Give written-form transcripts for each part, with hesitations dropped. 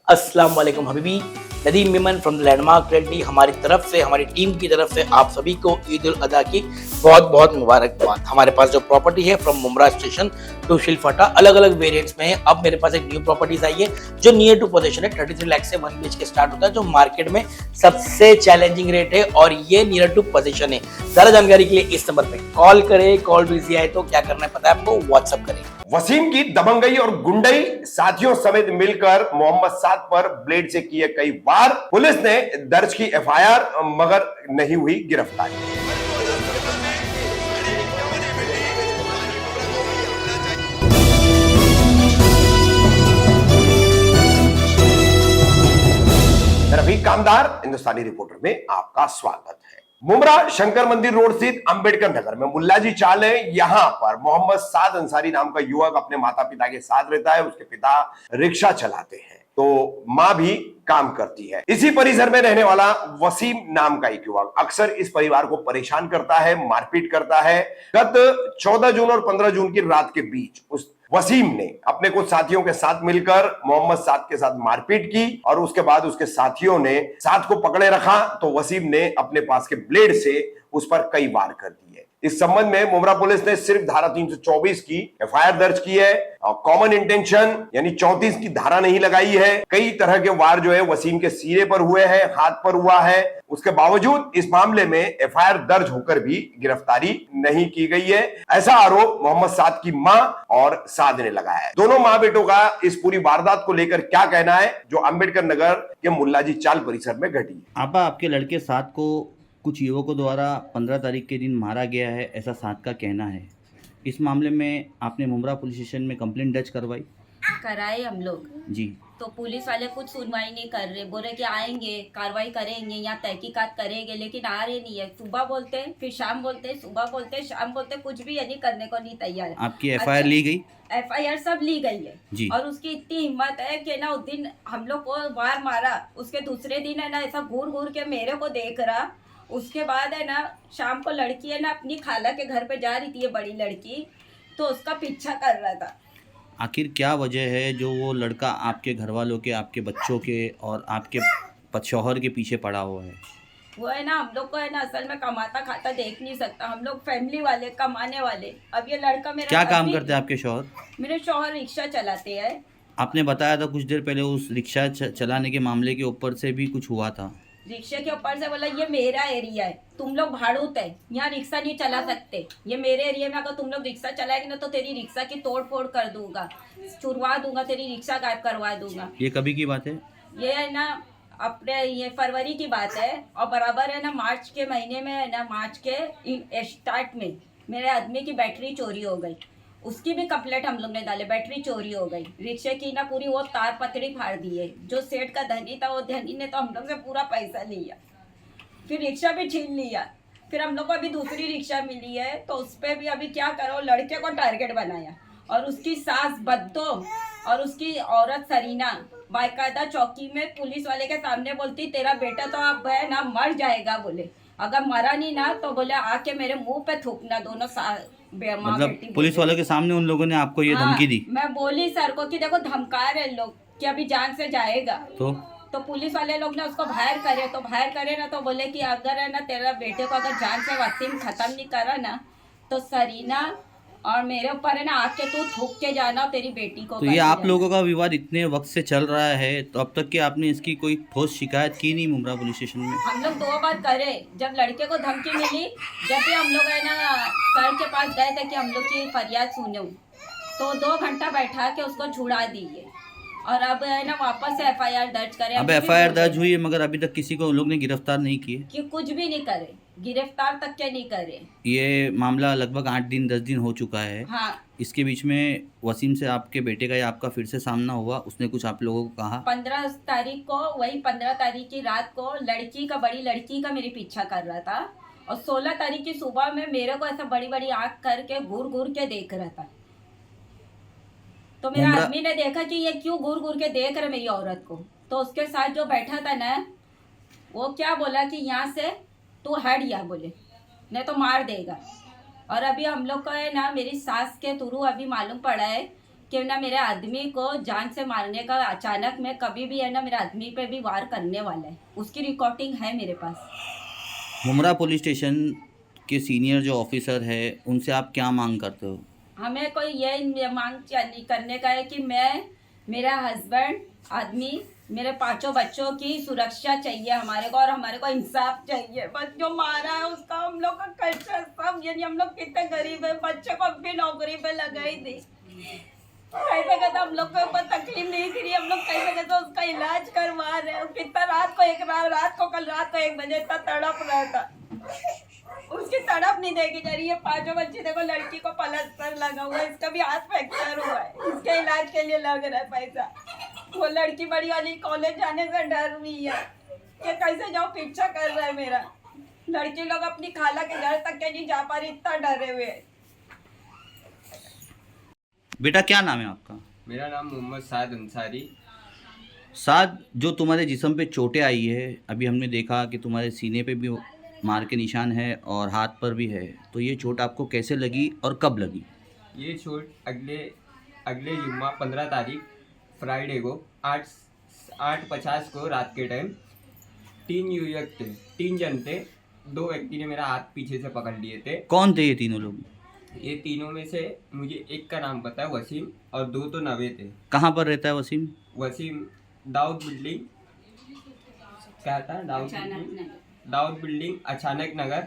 अस्सलाम वालेकुम Habibi. Nadeem Memon from the landmark ready हमारी तरफ से, हमारी टीम की तरफ से आप सभी को ईद उल अदा की बहुत बहुत मुबारकबाद। हमारे पास जो प्रॉपर्टी है फ्रॉम मुमरा स्टेशन टू शिलफटा अलग अलग वेरिएंट्स में है। अब मेरे पास एक न्यू प्रॉपर्टीज आई है जो नियर टू पोजीशन है। 33 लाख से 1 BHK स्टार्ट होता है जो मार्केट में सबसे चैलेंजिंग रेट है और ये नियर टू पोजीशन है। ज्यादा जानकारी के लिए इस नंबर पे कॉल करें। कॉल बिजी आए तो क्या करना है पता है आपको, व्हाट्सअप करें। वसीम की दबंगई और गुंडई, साथियों समेत मिलकर मोहम्मद साद पर ब्लेड से किए कई वार। पुलिस ने दर्ज की FIR मगर नहीं हुई गिरफ्तारी। रफीक कामदार हिंदुस्तानी रिपोर्टर में आपका स्वागत है। मुमरा शंकर मंदिर रोड स्थित अंबेडकर नगर में मुल्लाजी चाल है। यहाँ पर मोहम्मद साद अंसारी नाम का युवक अपने माता पिता के साथ रहता है। उसके पिता रिक्शा चलाते हैं तो माँ भी काम करती है। इसी परिसर में रहने वाला वसीम नाम का एक युवक अक्सर इस परिवार को परेशान करता है, मारपीट करता है। गत 14 जून और 15 जून की रात के बीच उस वसीम ने अपने कुछ साथियों के साथ मिलकर मोहम्मद साद के साथ मारपीट की और उसके बाद उसके साथियों ने साद को पकड़े रखा तो वसीम ने अपने पास के ब्लेड से उस पर कई वार कर दिए। इस संबंध में मुमरा पुलिस ने सिर्फ धारा 324 की FIR दर्ज की है और कॉमन इंटेंशन यानी 34 की धारा नहीं लगाई है। कई तरह के वार जो है वसीम के सीने पर हुए हैं, हाथ पर हुआ है। उसके बावजूद इस मामले में FIR दर्ज होकर भी गिरफ्तारी नहीं की गई है। ऐसा आरोप मोहम्मद साद की मां और साद ने लगाया है। दोनों मां बेटों का इस पूरी वारदात को लेकर क्या कहना है जो अंबेडकर नगर के मुल्लाजी चाल परिसर में घटी। आपके लड़के साद को कुछ युवकों द्वारा 15 तारीख के दिन मारा गया है, ऐसा साद का कहना है। इस मामले में आपने मुमरा पुलिस स्टेशन में कंप्लेंट दर्ज करवाई? कराए हम लोग जी। तो पुलिस वाले कुछ सुनवाई नहीं कर रहे। बोल रहे कि आएंगे, कार्रवाई करेंगे, यहाँ तहकीकात करेंगे, लेकिन आ रहे नहीं है। सुबह बोलते हैं, फिर शाम बोलते हैं, सुबह बोलते हैं, शाम बोलते हैं, कुछ भी यानी करने को नहीं तैयार है। आपकी FIR ली गई? FIR सब ली गई है जी। और उसकी इतनी हिम्मत है कि ना उस दिन हम लोग को वार मारा, उसके दूसरे दिन है ना ऐसा घूर घूर के मेरे को देख रहा। उसके बाद है ना शाम को लड़की है ना अपनी खाला के घर पे जा रही थी, ये बड़ी लड़की, तो उसका पीछा कर रहा था। आखिर क्या वजह है जो वो लड़का आपके घर वालों के, आपके बच्चों के और आपके शौहर के पीछे पड़ा हुआ है? वो है ना हम लोग को है ना असल में कमाता खाता देख नहीं सकता। हम लोग फैमिली वाले, कमाने वाले। अब ये लड़का मेरा क्या काम करते हैं आपके शौहर? मेरे शौहर रिक्शा चलाते हैं। आपने बताया था कुछ देर पहले उस रिक्शा चलाने के मामले के ऊपर से भी कुछ हुआ था। रिक्शे के ऊपर से बोला ये मेरा एरिया है, तुम लोग भाड़ूत है, यहाँ रिक्शा नहीं चला सकते। ये मेरे एरिया में अगर तुम लोग रिक्शा चलाएंगे ना तो तेरी रिक्शा की तोड़ फोड़ कर दूंगा, छुड़वा दूंगा, तेरी रिक्शा गायब करवा दूंगा। ये कभी की बात है? ये है ना अपने ये फरवरी की बात है और बराबर है ना मार्च के महीने में है ना, मार्च के स्टार्ट में मेरे आदमी की बैटरी चोरी हो गई। उसकी भी कंप्लेंट हम लोग ने डाले, बैटरी चोरी हो गई। रिक्शे की ना पूरी वो तार पतड़ी फाड़ दी है। जो सेठ का धनी था वो धनी ने तो हम लोग से पूरा पैसा लिया, फिर रिक्शा भी छीन लिया। फिर हम लोग को अभी दूसरी रिक्शा मिली है तो उस पर भी अभी क्या करो, लड़के को टारगेट बनाया और उसकी सास बद्दो और उसकी औरत सरीना बाकायदा चौकी में पुलिस वाले के सामने बोलती तेरा बेटा तो अब है ना मर जाएगा। बोले अगर मरा नहीं ना तो बोले आके मेरे मुंह पे थूकना दोनों मतलब पुलिस वालों के सामने उन लोगों ने आपको ये धमकी दी? मैं बोली सर को कि देखो धमका रहे लोग कि अभी जान से जाएगा। तो पुलिस वाले लोग ने उसको बाहर करे ना तो बोले कि अगर है ना तेरा बेटे को अगर जान से वसीम खत्म नहीं करा ना तो सरीना और मेरे ऊपर है ना आके तू थूक के जाना तेरी बेटी को। तो ये आप लोगों का विवाद इतने वक्त से चल रहा है तो अब तक के आपने इसकी कोई ठोस शिकायत की नहीं मुमरा पुलिस स्टेशन में? हम लोग 2 बार करे। जब लड़के को धमकी मिली, जब भी हम लोग है ना सर के पास गए थे कि हम लोग की फरियाद सुने तो 2 घंटा बैठा के उसको छुड़ा दिए और अब है ना वापस से FIR दर्ज करे। अब FIR दर्ज हुई है मगर अभी तक किसी को उन लोग ने गिरफ्तार नहीं किए कि कुछ भी नहीं करे, गिरफ्तार तक के नहीं करे। ये मामला लगभग 8 दिन 10 दिन हो चुका है। हाँ। इसके बीच में वसीम से आपके बेटे का या आपका फिर से सामना हुआ, उसने कुछ आप लोगों को कहा? 15 तारीख को, वही 15 तारीख की रात को बड़ी लड़की का मेरे पीछा कर रहा था और 16 तारीख की सुबह में मेरे को ऐसा बड़ी बड़ी आँख करके घूर घूर के देख रहा था। तो मेरे आदमी ने देखा कि ये क्यों घूर घूर के देख रहा मेरी औरत को, तो उसके साथ जो बैठा था ना वो क्या बोला कि यहाँ से तू हट या, बोले नहीं तो मार देगा। और अभी हम लोग को है ना मेरी सास के थ्रू अभी मालूम पड़ा है कि ना मेरे आदमी को जान से मारने का अचानक में कभी भी है ना मेरे आदमी पे भी वार करने वाला है, उसकी रिकॉर्डिंग है मेरे पास। मुमरा पुलिस स्टेशन के सीनियर जो ऑफिसर है उनसे आप क्या मांग करते हो? हमें कोई ये मांग करने का है कि मेरा हस्बैंड, आदमी, मेरे 5 बच्चों की सुरक्षा चाहिए हमारे को, और हमारे को इंसाफ चाहिए। बस जो मारा है उसका हम लोग का खर्चा सब, यानी हम लोग कितने गरीब है, बच्चे को भी नौकरी पे लगाई दी, कैसे कहते हम लोग को ऊपर तकलीफ नहीं थी, हम लोग कैसे कहते उसका इलाज करवा रहे हैं। कितना कल रात को 1 बजे तक तड़प रहा था, उसकी तड़प नहीं देखी जा रही है। 5 बच्चे देखो, लड़की को पलस्तर लगा हुआ है, इसका भी हाथ फ्रैक्चर हुआ है, इसके इलाज के लिए लग रहा है पैसा। वो लड़की बड़ी वाली कॉलेज जाने से डर रही है कि कैसे जाओ, पीछा कर रहा है मेरा। लड़की लोग अपनी खाला के घर तक के नहीं जा पा रही, इतना डरे हुए हैं। बेटा क्या नाम है आपका? मेरा नाम मोहम्मद साद अंसारी। साद, जो तुम्हारे जिस्म पे चोटें आई है, अभी हमने देखा कि तुम्हारे सीने पे भी मार के निशान है और हाथ पर भी है, तो ये चोट आपको कैसे लगी और कब लगी? ये चोट अगले जुम्मा 15 तारीख फ्राइडे को 8:50 को रात के टाइम 3 जन थे। 2 व्यक्ति ने मेरा हाथ पीछे से पकड़ लिए थे। कौन थे ये तीनों लोग? ये तीनों में से मुझे एक का नाम पता है, वसीम, और 2 तो नवे थे। कहाँ पर रहता है वसीम? वसीम दाऊद बिल्डिंग, क्या था, दाऊद बिल्डिंग अचानक नगर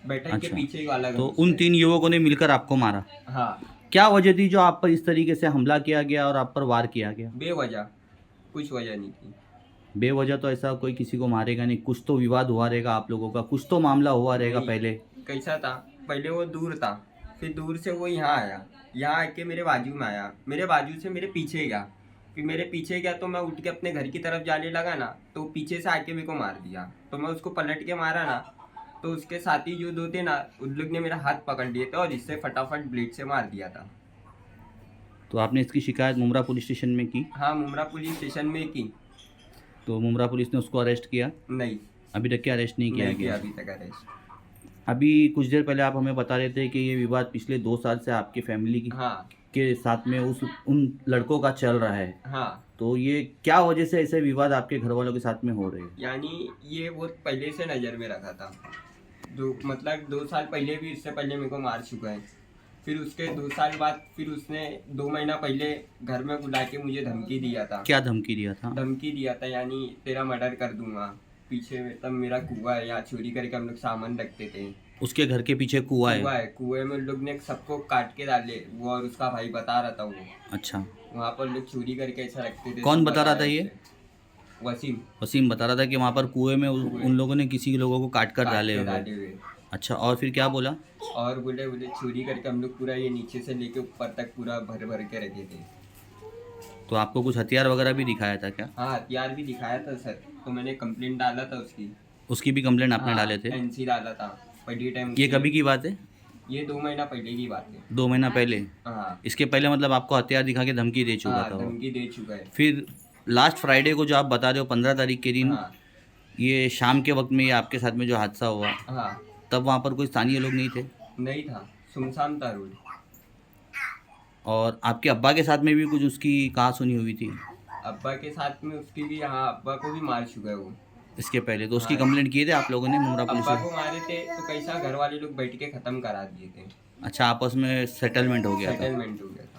बैठक के अच्छा। पीछे वाला घर। तो उन 3 युवकों ने मिलकर आपको मारा। हाँ, क्या वजह थी जो आप पर इस तरीके से हमला किया गया और आप पर वार किया गया? बेवजह, कुछ वजह नहीं थी। बेवजह तो ऐसा कोई किसी को मारेगा नहीं, कुछ तो विवाद हुआ रहेगा आप लोगों का, कुछ तो मामला हुआ रहेगा नहीं। पहले। कैसा था, पहले वो दूर था, फिर दूर से वो यहाँ आया, यहाँ आके मेरे बाजू में आया, मेरे बाजू से मेरे पीछे गया, फिर मेरे पीछे गया तो मैं उठ के अपने घर की तरफ जाने लगा ना, तो पीछे से आके मेरे को मार दिया। तो मैं उसको पलट के मारा ना, तो उसके साथी जो 2 थे ना, उन लोग ने मेरा हाथ पकड़ लिए थे और इससे फटाफट ब्लेड से मार दिया था। तो आपने इसकी शिकायत मुमरा पुलिस स्टेशन में की? हाँ, मुमरा पुलिस स्टेशन में की। तो मुमरा पुलिस ने उसको अरेस्ट किया? नहीं, अभी तक क्या अरेस्ट नहीं किया नहीं गया? किया अभी तक अरेस्ट। अभी कुछ देर पहले आप हमें बता रहे थे कि ये विवाद पिछले 2 साल से आपकी फैमिली की हाँ के साथ में उन लड़कों का चल रहा है। हाँ, तो ये क्या वजह से ऐसे विवाद आपके घर वालों के साथ में हो रहे हैं? यानी ये वो पहले से नज़र में रखा था, मतलब 2 साल पहले भी, इससे पहले मेरे को मार चुका है। फिर उसके 2 साल बाद फिर उसने 2 महीना पहले घर में बुला के मुझे धमकी दिया था। क्या धमकी दिया था? धमकी दिया था, यानी तेरा मर्डर कर दूंगा। पीछे तब मेरा कुआं है, यहाँ चोरी करके हम लोग सामान रखते थे। उसके घर के पीछे कुआं कुआं है? है, कुएं में लोग ने सबको काट के डाले, वो और उसका भाई बता रहा था वो। अच्छा, वहाँ पर लोग चोरी करके ऐसा रखते थे। कौन सब बता रहा था रहे ये? थे। वसीम वसीम बता रहा था कि वहाँ पर कुएं में उन लोगों ने किसी लोगों को काट कर काट डाले के हुए। डाले हुए। अच्छा, और फिर क्या बोला? और बोले चोरी करके हम लोग पूरा ये नीचे से लेके ऊपर तक पूरा भर भर के रखे थे। तो आपको कुछ हथियार वगैरह भी दिखाया था क्या? हाँ, हथियार भी दिखाया था सर, तो मैंने कंप्लेंट डाला था उसकी भी कंप्लेंट आपने हाँ, डाले थे? एनसी डाला था पहली टाइम। ये कभी की बात है? ये 2 महीना पहले की बात है। 2 महीना पहले? हाँ इसके पहले मतलब आपको हथियार दिखा के धमकी दे चुका हाँ, था वो? धमकी दे चुका है। फिर लास्ट फ्राइडे को जो आप बता रहे हो 15 तारीख के दिन, हाँ ये शाम के वक्त में ये आपके साथ में जो हादसा हुआ, हाँ, तब वहाँ पर कोई स्थानीय लोग नहीं थे? नहीं था, सुनसान था रोड। और आपके अब्बा के साथ में भी कुछ उसकी कहा सुनी हुई थी अब्बा के साथ में उसकी भी, हाँ, अब्बा को भी मार चुका है वो। इसके पहले? तो उसकी हाँ। कंप्लेंट किए थे आप लोगों ने मुमरा पुलिस अब्बा में? को मारे थे तो कैसा घर वाले लोग बैठ के ख़त्म करा दिए थे। अच्छा, आपस में सेटलमेंट हो गया था? सेटलमेंट हो गया था।